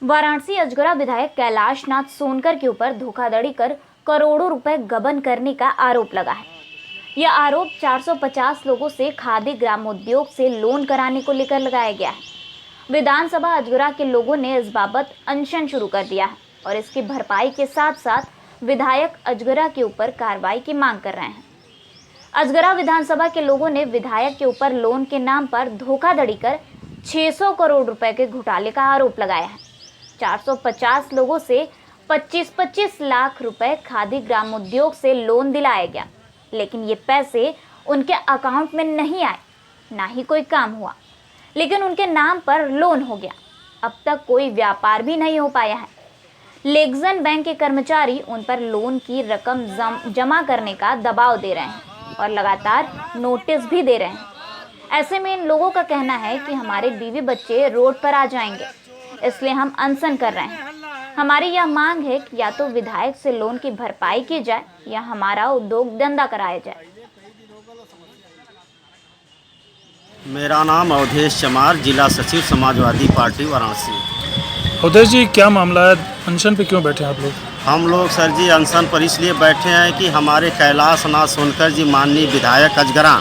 वाराणसी अजगरा विधायक कैलाश नाथ सोनकर के ऊपर धोखाधड़ी कर करोड़ों रुपए गबन करने का आरोप लगा है। यह आरोप 450 लोगों से खादी ग्रामोद्योग से लोन कराने को लेकर लगाया गया है। विधानसभा अजगरा के लोगों ने इस बाबत अनशन शुरू कर दिया है और इसकी भरपाई के साथ साथ विधायक अजगरा के ऊपर कार्रवाई की मांग कर रहे हैं। अजगरा विधानसभा के लोगों ने विधायक के ऊपर लोन के नाम पर धोखाधड़ी कर 600 करोड़ रुपए के घोटाले का आरोप लगाया है। 450 लोगों से 25-25 लाख रुपए खादी ग्रामोद्योग से लोन दिलाया गया, लेकिन ये पैसे उनके अकाउंट में नहीं आए, ना ही कोई काम हुआ, लेकिन उनके नाम पर लोन हो गया। अब तक कोई व्यापार भी नहीं हो पाया है। लेक्जन बैंक के कर्मचारी उन पर लोन की रकम जमा करने का दबाव दे रहे हैं और लगातार नोटिस भी दे रहे हैं। ऐसे में इन लोगों का कहना है कि हमारे बीवी बच्चे रोड पर आ जाएंगे, इसलिए हम अनशन कर रहे हैं। हमारी यह मांग है कि या तो विधायक से लोन की भरपाई की जाए या हमारा उद्योग धंधा कराया जाए। मेरा नाम अवधेश चमार, जिला सचिव समाजवादी पार्टी वाराणसी। अवधेश जी, क्या मामला है? अनशन पे क्यों बैठे हैं आप लोग? हम लोग सर जी अनशन पर इसलिए बैठे हैं कि हमारे कैलाश नाथ सोनकर जी माननीय विधायक अजगरा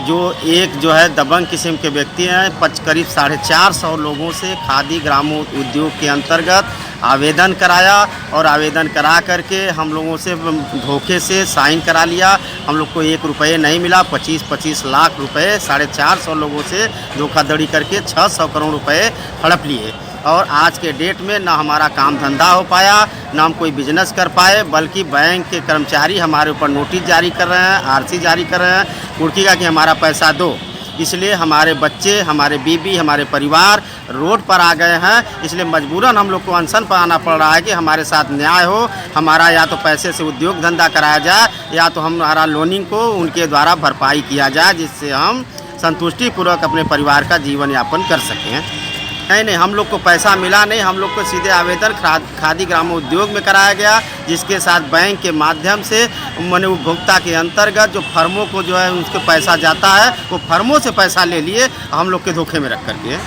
जो है दबंग किस्म के व्यक्ति हैं, करीब 450 लोगों से खादी ग्रामोद्योग के अंतर्गत आवेदन कराया और आवेदन करा करके हम लोगों से धोखे से साइन करा लिया। हम लोग को 1 रुपये नहीं मिला। 25-25 लाख रुपए 450 लोगों से धोखाधड़ी करके 600 करोड़ रुपए हड़प लिए और आज के डेट में ना हमारा काम धंधा हो पाया, ना हम कोई बिजनेस कर पाए, बल्कि बैंक के कर्मचारी हमारे ऊपर नोटिस जारी कर रहे हैं, आरसी जारी कर रहे हैं, कुर्की का कि हमारा पैसा दो। इसलिए हमारे बच्चे, हमारे बीबी, हमारे परिवार रोड पर आ गए हैं। इसलिए मजबूरन हम लोग को अनशन पर आना पड़ रहा है कि हमारे साथ न्याय हो, हमारा या तो पैसे से उद्योग धंधा कराया जाए या तो हमारा लोनिंग को उनके द्वारा भरपाई किया जाए, जिससे हम संतुष्टिपूर्वक अपने परिवार का जीवन यापन कर सकें। नहीं, हम लोग को पैसा मिला नहीं। हम लोग को सीधे आवेदन खादी ग्रामोद्योग में कराया गया, जिसके साथ बैंक के माध्यम से मैंने उपभोक्ता के अंतर्गत जो फर्मों को जो है उसके पैसा जाता है, वो फर्मों से पैसा ले लिए हम लोग के धोखे में रख करके।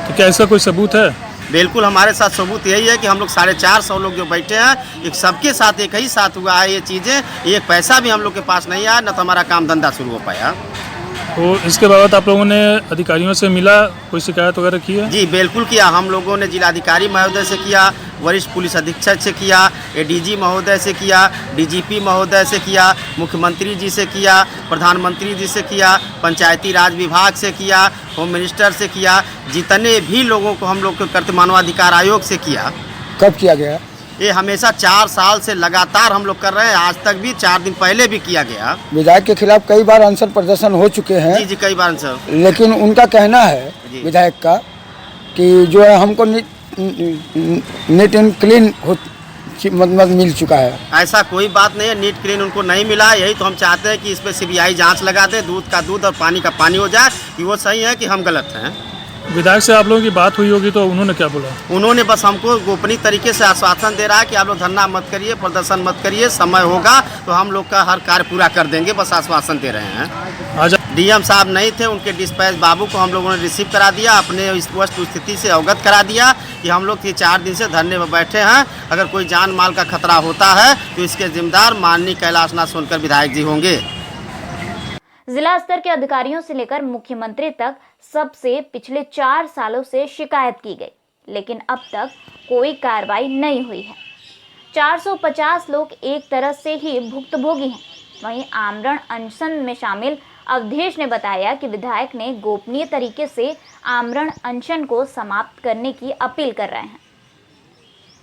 तो क्या ऐसा कोई सबूत है? बिल्कुल, हमारे साथ सबूत यही है कि हम लोग 450 लोग जो बैठे हैं, एक सबके साथ एक ही साथ हुआ है ये चीज़ें। एक पैसा भी हम लोग के पास नहीं आया, न तो हमारा काम धंधा शुरू हो पाया। तो इसके बाबत आप लोगों ने अधिकारियों से मिला, कोई शिकायत वगैरह की है? जी बिल्कुल किया। हम लोगों ने जिलाधिकारी महोदय से किया, वरिष्ठ पुलिस अधीक्षक से किया, एडीजी महोदय से किया, डीजीपी महोदय से किया, मुख्यमंत्री जी से किया, प्रधानमंत्री जी से किया, पंचायती राज विभाग से किया, होम मिनिस्टर से किया, जितने भी लोगों को हम लोग को करते मानवाधिकार आयोग से किया। कब किया गया? ये हमेशा 4 साल से लगातार हम लोग कर रहे हैं। आज तक भी 4 दिन पहले भी किया गया। विधायक के खिलाफ कई बार अनशन प्रदर्शन हो चुके हैं। जी कई बार अनशन। लेकिन उनका कहना है विधायक का कि जो है हमको नीट एंड क्लीन मतलब मिल चुका है। ऐसा कोई बात नहीं है, नीट क्लीन उनको नहीं मिला। यही तो हम चाहते हैं कि इस पर सीबीआई जांच लगा दे, दूध का दूध और पानी का पानी हो जाए कि वो सही है कि हम गलत हैं। विधायक से आप लोगों की बात हुई होगी, तो उन्होंने क्या बोला? उन्होंने बस हमको गोपनीय तरीके से आश्वासन दे रहा है कि आप लोग धरना मत करिए, प्रदर्शन मत करिए, समय होगा तो हम लोग का हर कार्य पूरा कर देंगे, बस आश्वासन दे रहे हैं। आज डीएम साहब नहीं थे, उनके डिस्पैच बाबू को हम लोगों ने रिसीव करा दिया, अपने इस वस्तु स्थिति से अवगत करा दिया कि हम लोग 4 दिन से धरने में बैठे हैं। अगर कोई जान माल का खतरा होता है तो इसके जिम्मेदार माननीय कैलाश नाथ सोनकर विधायक जी होंगे। जिला स्तर के अधिकारियों से लेकर मुख्यमंत्री तक सबसे पिछले 4 सालों से शिकायत की गई, लेकिन अब तक कोई कार्रवाई नहीं हुई है। 450 लोग एक तरह से ही भुक्तभोगी हैं। वहीं आमरण अनशन में शामिल अवधेश ने बताया कि विधायक ने गोपनीय तरीके से आमरण अनशन को समाप्त करने की अपील कर रहे हैं।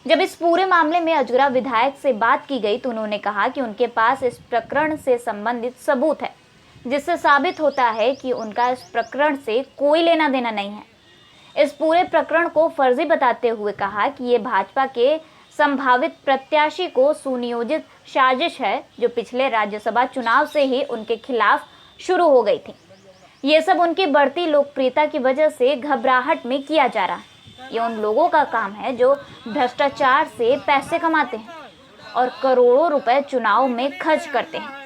जब इस पूरे मामले में अजगरा विधायक से बात की गई तो उन्होंने कहा कि उनके पास इस प्रकरण से संबंधित सबूत है, जिससे साबित होता है कि उनका इस प्रकरण से कोई लेना देना नहीं है। इस पूरे प्रकरण को फर्जी बताते हुए कहा कि ये भाजपा के संभावित प्रत्याशी को सुनियोजित साजिश है, जो पिछले राज्यसभा चुनाव से ही उनके खिलाफ शुरू हो गई थी। ये सब उनकी बढ़ती लोकप्रियता की वजह से घबराहट में किया जा रहा है। ये उन लोगों का काम है जो भ्रष्टाचार से पैसे कमाते हैं और करोड़ों रुपए चुनाव में खर्च करते हैं।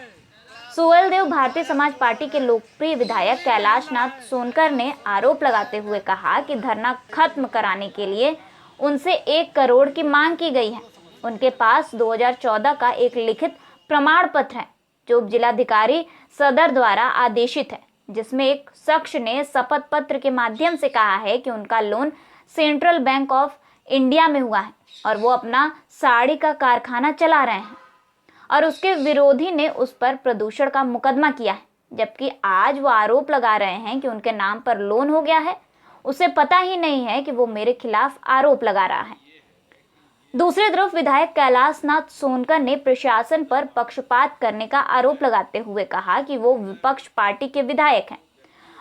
सुहेलदेव भारतीय समाज पार्टी के लोकप्रिय विधायक कैलाश नाथ सोनकर ने आरोप लगाते हुए कहा कि धरना खत्म कराने के लिए उनसे 1 करोड़ की मांग की गई है। उनके पास 2014 का एक लिखित प्रमाण पत्र है जो उप जिलाधिकारी सदर द्वारा आदेशित है, जिसमें एक शख्स ने शपथ पत्र के माध्यम से कहा है कि उनका loan central bank of India में हुआ है और वो अपना साड़ी का कारखाना चला रहे हैं, और उसके विरोधी ने उस पर प्रदूषण का मुकदमा किया है, जबकि आज वो आरोप लगा रहे हैं कि उनके नाम पर लोन हो गया है। उसे पता ही नहीं है कि वो मेरे खिलाफ आरोप लगा रहा है। दूसरी तरफ विधायक कैलाश नाथ सोनकर ने प्रशासन पर पक्षपात करने का आरोप लगाते हुए कहा कि वो विपक्ष पार्टी के विधायक हैं।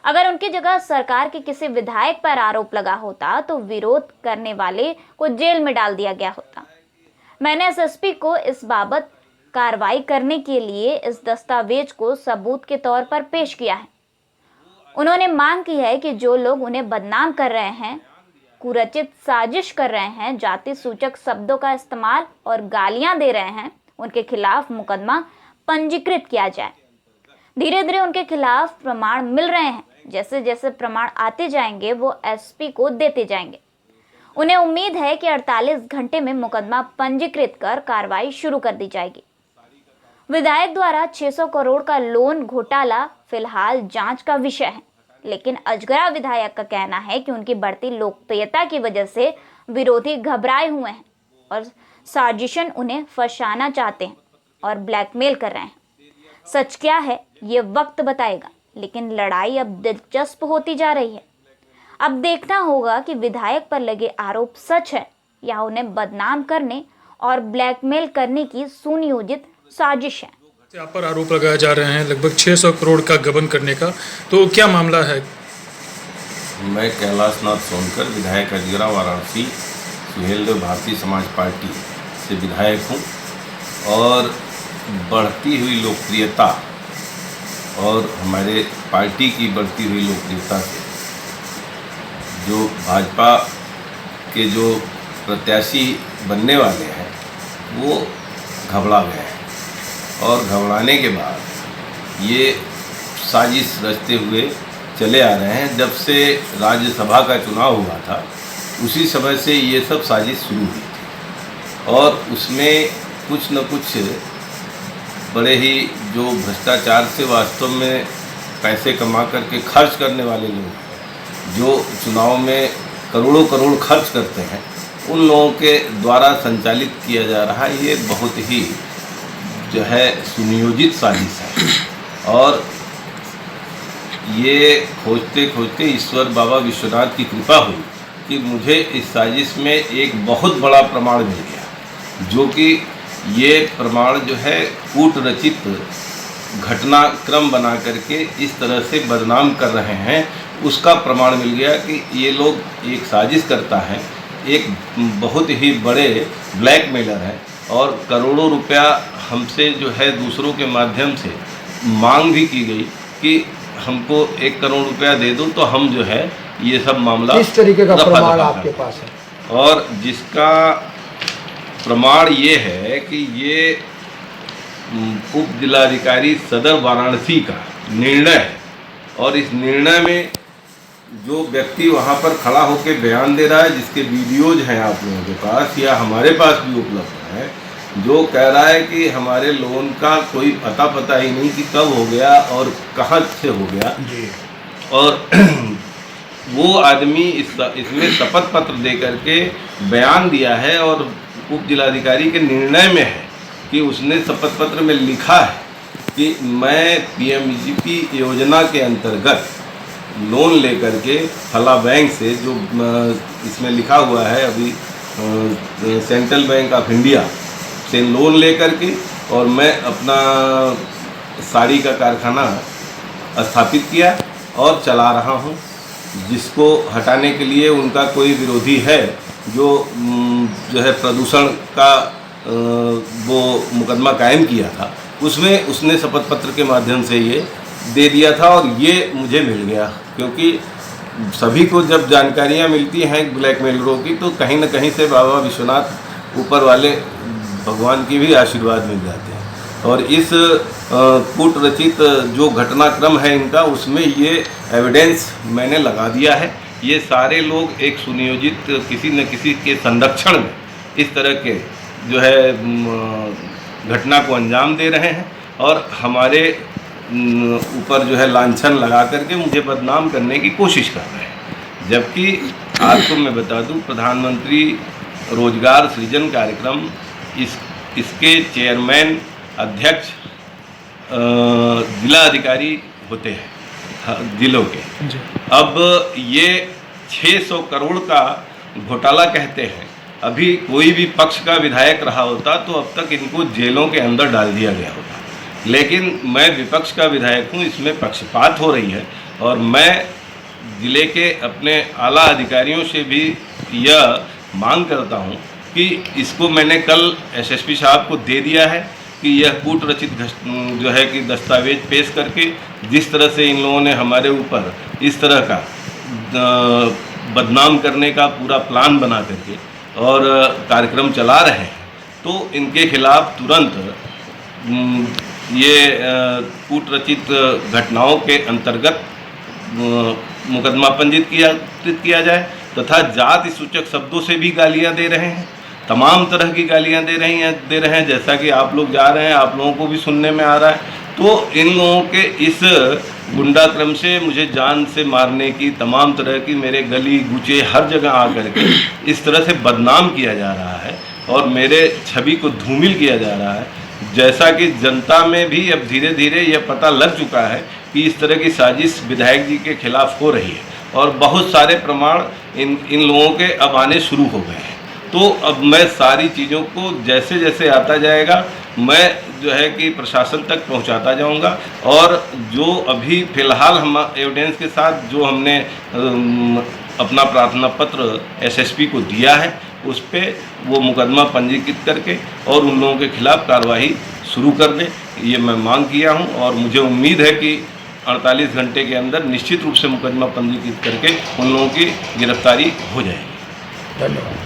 अगर उनकी जगह सरकार के किसी विधायक पर आरोप लगा होता तो विरोध करने वाले को जेल में डाल दिया गया होता। मैंने एसएसपी को इस बाबत कार्रवाई करने के लिए इस दस्तावेज को सबूत के तौर पर पेश किया है। उन्होंने मांग की है कि जो लोग उन्हें बदनाम कर रहे हैं, कुरचित साजिश कर रहे हैं, जाति सूचक शब्दों का इस्तेमाल और गालियां दे रहे हैं, उनके खिलाफ मुकदमा पंजीकृत किया जाए। धीरे धीरे उनके खिलाफ प्रमाण मिल रहे हैं, जैसे जैसे प्रमाण आते जाएंगे वो एसपी को देते जाएंगे। उन्हें उम्मीद है कि 48 घंटे में मुकदमा पंजीकृत कर कार्रवाई शुरू कर दी जाएगी। विधायक द्वारा 600 करोड़ का लोन घोटाला फिलहाल जांच का विषय है, लेकिन अजगरा विधायक का कहना है कि उनकी बढ़ती लोकप्रियता की वजह से विरोधी घबराए हुए हैं और साजिशन उन्हें फंसाना चाहते हैं और ब्लैकमेल कर रहे हैं। सच क्या है ये वक्त बताएगा, लेकिन लड़ाई अब दिलचस्प होती जा रही है। अब देखना होगा कि विधायक पर लगे आरोप सच है या उन्हें बदनाम करने और ब्लैकमेल करने की सुनियोजित साजिश है। आप पर आरोप लगाए जा रहे हैं लगभग 600 करोड़ का गबन करने का, तो क्या मामला है? मैं कैलाश नाथ सोनकर, विधायक अजगरा वाराणसी सुहेलदेव भारतीय समाज पार्टी से विधायक हूँ और बढ़ती हुई लोकप्रियता और हमारे पार्टी की बढ़ती हुई लोकप्रियता से जो भाजपा के जो प्रत्याशी बनने वाले हैं वो घबरा गए हैं और घबराने के बाद ये साजिश रचते हुए चले आ रहे हैं। जब से राज्यसभा का चुनाव हुआ था उसी समय से ये सब साजिश शुरू हुई थी और उसमें कुछ न कुछ बड़े ही जो भ्रष्टाचार से वास्तव में पैसे कमा करके खर्च करने वाले लोग जो चुनाव में करोड़ों करोड़ खर्च करते हैं, उन लोगों के द्वारा संचालित किया जा रहा है ये बहुत ही जो है सुनियोजित साजिश है। और ये खोजते खोजते ईश्वर बाबा विश्वनाथ की कृपा हुई कि मुझे इस साजिश में एक बहुत बड़ा प्रमाण मिल गया, जो कि ये प्रमाण जो है कूट रचित घटनाक्रम बना करके इस तरह से बदनाम कर रहे हैं, उसका प्रमाण मिल गया कि ये लोग एक साजिश करता है, एक बहुत ही बड़े ब्लैकमेलर है और करोड़ों रुपया हमसे जो है दूसरों के माध्यम से मांग भी की गई कि हमको 1 करोड़ रुपया दे दो तो हम जो है ये सब मामला किस तरीके का प्रमाण आपके पास है? और जिसका प्रमाण ये है कि ये उप जिलाधिकारी सदर वाराणसी का निर्णय है और इस निर्णय में जो व्यक्ति वहाँ पर खड़ा होकर बयान दे रहा है, जिसके वीडियोज हैं आप लोगों के पास या हमारे पास भी उपलब्ध है, जो कह रहा है कि हमारे लोन का कोई पता ही नहीं कि कब हो गया और कहाँ से हो गया जी। और वो आदमी इसमें शपथ पत्र दे करके बयान दिया है और उप जिलाधिकारी के निर्णय में है कि उसने शपथ पत्र में लिखा है कि मैं पीएमजीपी योजना के अंतर्गत लोन लेकर के फला बैंक से, जो इसमें लिखा हुआ है अभी सेंट्रल बैंक ऑफ इंडिया से लोन लेकर के, और मैं अपना साड़ी का कारखाना स्थापित किया और चला रहा हूं, जिसको हटाने के लिए उनका कोई विरोधी है जो है प्रदूषण का वो मुकदमा कायम किया था, उसमें उसने शपथ पत्र के माध्यम से ये दे दिया था और ये मुझे मिल गया। क्योंकि सभी को जब जानकारियाँ मिलती हैं ब्लैकमेलरों की तो कहीं ना कहीं से बाबा विश्वनाथ ऊपर वाले भगवान की भी आशीर्वाद मिल जाते हैं। और इस कूट रचित जो घटनाक्रम है इनका, उसमें ये एविडेंस मैंने लगा दिया है ये सारे लोग एक सुनियोजित किसी न किसी के संरक्षण में इस तरह के जो है घटना को अंजाम दे रहे हैं और हमारे ऊपर जो है लांछन लगा करके मुझे बदनाम करने की कोशिश कर रहे हैं। जबकि आपको मैं बता दूं, प्रधानमंत्री रोजगार सृजन कार्यक्रम इसके चेयरमैन अध्यक्ष जिला अधिकारी होते हैं जिलों के। अब ये 600 करोड़ का घोटाला कहते हैं। अभी कोई भी पक्ष का विधायक रहा होता तो अब तक इनको जेलों के अंदर डाल दिया गया होता, लेकिन मैं विपक्ष का विधायक हूँ, इसमें पक्षपात हो रही है और मैं जिले के अपने आला अधिकारियों से भी यह मांग करता हूँ कि इसको मैंने कल एसएसपी साहब को दे दिया है कि यह कूट रचित जो है कि दस्तावेज पेश करके जिस तरह से इन लोगों ने हमारे ऊपर इस तरह का बदनाम करने का पूरा प्लान बना करके और कार्यक्रम चला रहे हैं, तो इनके खिलाफ तुरंत ये कूट रचित घटनाओं के अंतर्गत मुकदमा पंजीकृत किया जाए तथा जाति सूचक शब्दों से भी गालियां दे रहे हैं, तमाम तरह की गालियां दे रहे हैं जैसा कि आप लोग जा रहे हैं, आप लोगों को भी सुनने में आ रहा है। तो इन लोगों के इस गुंडाक्रम से मुझे जान से मारने की, तमाम तरह की मेरे गली गुचे हर जगह आकर के इस तरह से बदनाम किया जा रहा है और मेरे छवि को धूमिल किया जा रहा है, जैसा कि जनता में भी अब धीरे धीरे यह पता लग चुका है कि इस तरह की साजिश विधायक जी के खिलाफ हो रही है और बहुत सारे प्रमाण इन लोगों के अब आने शुरू हो गए हैं। तो अब मैं सारी चीज़ों को जैसे जैसे आता जाएगा मैं जो है कि प्रशासन तक पहुंचाता जाऊंगा और जो अभी फ़िलहाल हम एविडेंस के साथ जो हमने अपना प्रार्थना पत्र एसएसपी को दिया है उस पर वो मुकदमा पंजीकृत करके और उन लोगों के खिलाफ कार्रवाई शुरू कर दें, ये मैं मांग किया हूं और मुझे उम्मीद है कि 48 घंटे के अंदर निश्चित रूप से मुकदमा पंजीकृत करके उन लोगों की गिरफ्तारी हो जाएगी। धन्यवाद।